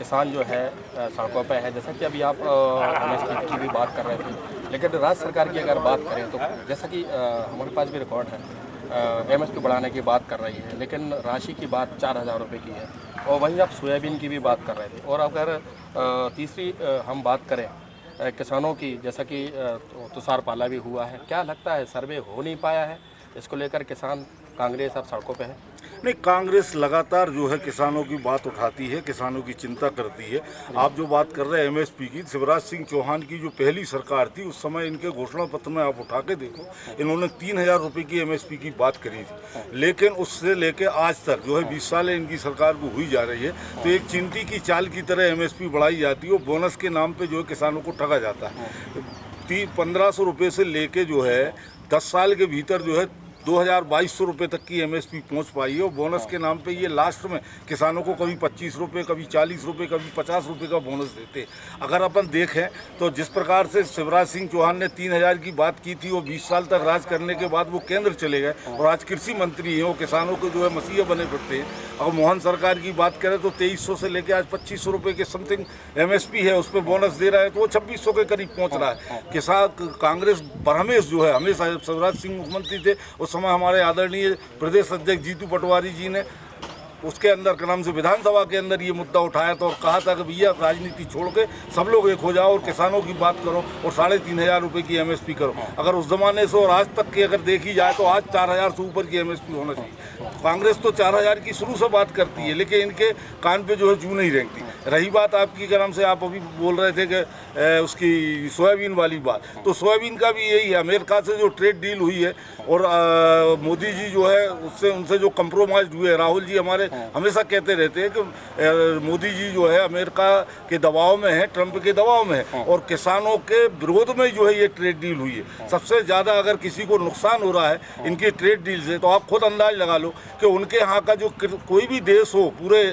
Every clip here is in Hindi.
किसान जो है सड़कों पे है। जैसा कि अभी आप एमएसपी की भी बात कर रहे थे, लेकिन राज्य सरकार की अगर बात करें तो जैसा कि हमारे पास भी रिकॉर्ड है, एमएसपी बढ़ाने की बात कर रही है, लेकिन राशि की बात 4,000 रुपये की है। और वहीं आप सोयाबीन की भी बात कर रहे थे। और अगर तीसरी हम बात करें किसानों की, जैसा कि तुषार पाला भी हुआ है, क्या लगता है सर्वे हो नहीं पाया है इसको लेकर? किसान कांग्रेस अब सड़कों पे है। नहीं, कांग्रेस लगातार जो है किसानों की बात उठाती है, किसानों की चिंता करती है। आप जो बात कर रहे हैं एमएसपी की, शिवराज सिंह चौहान की जो पहली सरकार थी उस समय इनके घोषणा पत्र में आप उठा के देखो, इन्होंने 3,000 रुपये की एमएसपी की बात करी थी। लेकिन उससे लेके आज तक जो है 20 साल इनकी सरकार को हुई जा रही है, तो एक चिंटी की चाल की तरह एमएसपी बढ़ाई जाती है और बोनस के नाम पर जो है किसानों को ठगा जाता है। 1,500 रुपये से लेके जो है 10 साल के भीतर जो है 2,200 रुपये तक की एमएसपी पहुंच पाई है। और बोनस के नाम पे ये लास्ट में किसानों को कभी 25 रुपये, कभी 40 रुपये, कभी 50 रुपये का बोनस देते। अगर अपन देखें तो जिस प्रकार से शिवराज सिंह चौहान ने 3,000 की बात की थी, वो 20 साल तक राज करने के बाद वो केंद्र चले गए और आज कृषि मंत्री हैं, वो किसानों को जो है मसीहा बने फिरते हैं। अगर मोहन सरकार की बात करें तो 2,300 से लेकर आज 2,500 रुपये के समथिंग एमएसपी है, उस पर बोनस दे रहा है, तो वो 2,600 के करीब पहुँच रहा है। किसान कांग्रेस बरहमेश जो है, हमेशा शिवराज सिंह मुख्यमंत्री थे उस समय हमारे आदरणीय प्रदेश अध्यक्ष जीतू पटवारी जी ने उसके अंदर के नाम से विधानसभा के अंदर ये मुद्दा उठाया था और कहा था कि भैया राजनीति छोड़ के सब लोग एक हो जाओ और किसानों की बात करो और 3,500 रुपये की एमएसपी करो। अगर उस जमाने से और आज तक की अगर देखी जाए तो आज 4,000 से ऊपर की एमएसपी होना चाहिए। कांग्रेस तो 4,000 की शुरू से बात करती है, लेकिन इनके कान पे जो है जू नहीं रेंगती। रही बात आपकी के नाम से, आप अभी बोल रहे थे कि उसकी सोयाबीन वाली बात, तो सोयाबीन का भी यही है, अमेरिका से जो ट्रेड डील हुई है और मोदी जी जो है उससे उनसे जो कंप्रोमाइज हुए, राहुल जी हमारे हमेशा कहते रहते हैं कि मोदी जी जो है अमेरिका के दबाव में है, ट्रंप के दबाव में है और किसानों के विरोध में जो है ये ट्रेड डील हुई है। सबसे ज़्यादा अगर किसी को नुकसान हो रहा है इनकी ट्रेड डील से, तो आप खुद अंदाज लगा लो कि उनके यहाँ का जो कोई भी देश हो पूरे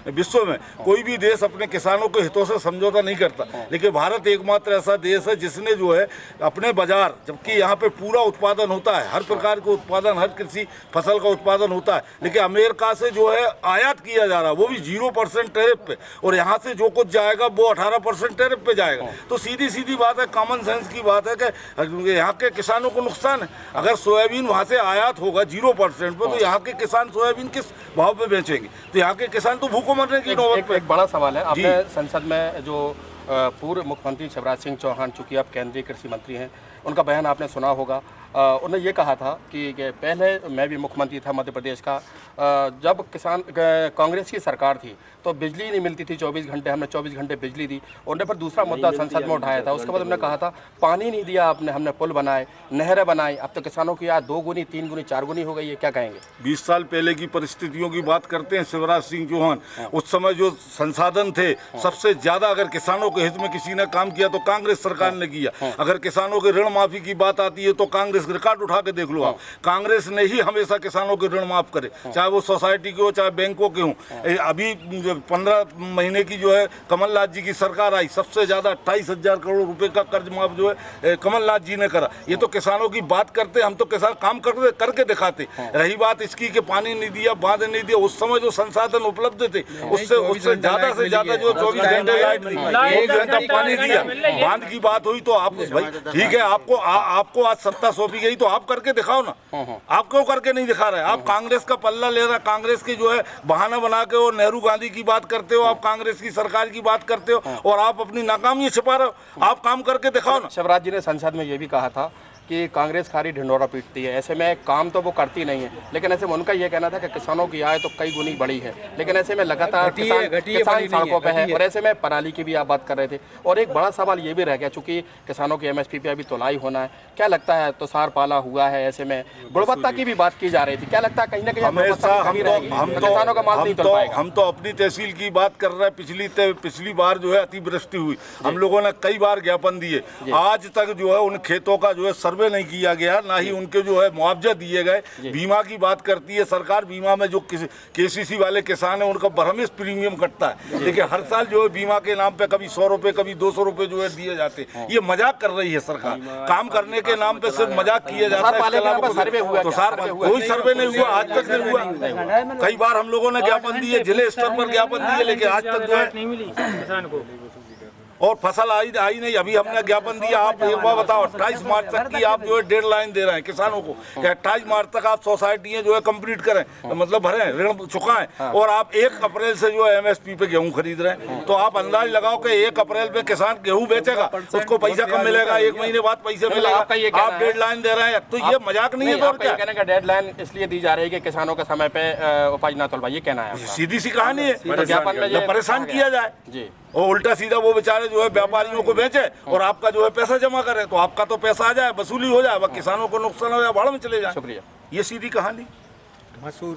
विश्व में, कोई भी देश अपने किसानों के हितों से समझौता नहीं करता, लेकिन भारत एकमात्र ऐसा देश है जिसने जो है अपने बाजार, जबकि यहाँ पे पूरा उत्पादन होता है, हर प्रकार का उत्पादन, हर कृषि फसल का उत्पादन होता है, लेकिन अमेरिका से जो है आयात किया जा रहा है वो भी 0% टैरिफ पे, और यहाँ से जो कुछ जाएगा वो 18% टैरिफ पे जाएगा। तो सीधी सीधी बात है, कॉमन सेंस की बात है कि यहाँ के किसानों को नुकसान है। अगर सोयाबीन वहाँ से आयात होगा 0% पे, तो यहाँ के किसान सोयाबीन किस भाव पे बेचेंगे? तो यहाँ के किसान तो भूखों मरने की नौबत पे। एक बड़ा सवाल है, आपने संसद में जो पूर्व मुख्यमंत्री शिवराज सिंह चौहान, चूंकि आप केंद्रीय कृषि मंत्री हैं, उनका बयान आपने सुना होगा। उन्होंने ये कहा था कि पहले मैं भी मुख्यमंत्री था मध्य प्रदेश का, जब कांग्रेस की सरकार थी तो बिजली नहीं मिलती थी 24 घंटे, हमने 24 घंटे बिजली दी। उन्होंने पर दूसरा मुद्दा संसद में उठाया था, उसके बाद उन्होंने कहा था पानी नहीं दिया आपने, हमने पुल बनाए, नहरें बनाई, अब तो किसानों की आज 2 गुनी 3 गुनी 4 गुनी हो गई है। क्या कहेंगे? 20 साल पहले की परिस्थितियों की बात करते हैं शिवराज सिंह चौहान, उस समय जो संसाधन थे सबसे ज्यादा अगर किसानों के हित में किसी ने काम किया तो कांग्रेस सरकार ने किया। अगर किसानों के ऋण माफी की बात आती है तो कांग्रेस रिकॉर्ड उठा के देख लो आप, कांग्रेस ने ही हमेशा किसानों के ऋण माफ करे, चाहे वो सोसाइटी के हो चाहे बैंकों के हों। अभी 15 महीने की जो है कमलनाथ जी की सरकार आई, सबसे ज्यादा 28,000 करोड़ रुपए का कर्ज माफ जो है कमलनाथ जी ने करा। ये तो किसानों की बात करते, हम तो किसान काम करके दिखाते। रही बात इसकी कि पानी नहीं दिया, बांध नहीं दिया, उस समय जो संसाधन उपलब्ध थे उससे ज्यादा से ज्यादा जो 24 घंटे लाइट दी, 24 घंटा पानी दिया, बांध की बात हुई तो आप भाई ठीक है, आपको आज सत्ता सौंपी गई तो आप करके दिखाओ ना। आप क्यों करके नहीं दिखा रहे? आप कांग्रेस का पल्ला ले रहा, कांग्रेस की जो है बहाना बना के और नेहरू गांधी की बात करते हो, आप कांग्रेस की सरकार की बात करते हो और आप अपनी नाकामी छिपा रहे हो। आप काम करके दिखाओ ना। शिवराज जी ने संसद में ये भी कहा था कि कांग्रेस खाली ढिंडोरा पीटती है, ऐसे में काम तो वो करती नहीं है, लेकिन ऐसे में उनका ये कहना था कि किसानों की आय तो कई गुनी बढ़ी है, लेकिन ऐसे में लगातार किसान सड़कों पे है। और ऐसे में पराली की भी आप बात कर रहे थे। और एक बड़ा सवाल ये भी रह गया, चूंकि किसानों की एमएसपी पे अभी तोलाई होना है, क्या लगता है तुषार पाला हुआ है, ऐसे में गुणवत्ता की भी बात की जा रही थी, क्या लगता है कहीं ना कहीं किसानों का माल नहीं तोल पाएगा? हम तो अपनी तहसील की बात कर रहे हैं। पिछली बार जो है अतिवृष्टि हुई, हम लोगों ने कई बार ज्ञापन दिए, आज तक जो है उन खेतों का जो है सर्वे सर्वे नहीं किया गया, ना ही उनके जो है मुआवजा दिए गए। बीमा की बात करती है सरकार, बीमा में जो केसीसी वाले किसान है उनका बरहमेश प्रीमियम कटता है, लेकिन हर साल जो है बीमा के नाम पे कभी 100 रुपए कभी 200 रुपए जो है दिए जाते हैं। ये मजाक कर रही है सरकार, काम करने के नाम पे सिर्फ मजाक किया जाता है। तो सर कोई सर्वे नहीं हुआ, आज तक नहीं हुआ। कई बार हम लोगों ने ज्ञापन दिए, जिले स्तर पर ज्ञापन दिए, लेकिन आज तक जो है नहीं मिली किसान को। और फसल आई नहीं। अभी हमने ज्ञापन दिया, आप एक बार बताओ 28 मार्च तक की आप जो है डेडलाइन दे रहे हैं किसानों को कि 28 मार्च तक आप सोसाइटियां जो है कंप्लीट करें, मतलब भरें, ऋण चुकाएं, और आप 1 अप्रैल से जो है एमएसपी पे गेहूं खरीद रहे हैं। तो आप अंदाज लगाओ कि 1 अप्रैल पे किसान गेहूं बेचेगा, उसको पैसा कम मिलेगा, 1 महीने बाद पैसे मिलेगा, आप डेडलाइन दे रहे हैं। तो ये मजाक नहीं है। तो आपका ये कहने का डेडलाइन इसलिए दी जा रही है कि किसानों के समय पे उपज ना तोलवाइए, कहना है सीधी सी कहानी है, ज्ञापन में ये परेशान किया जाए जी। और उल्टा सीधा वो बेचारे जो है व्यापारियों को बेचे और आपका जो है पैसा जमा करे, तो आपका तो पैसा आ जाए, वसूली हो जाए, वह किसानों को नुकसान हो जाए, भाड़ में चले जाए। शुक्रिया। ये सीधी कहानी। मसूर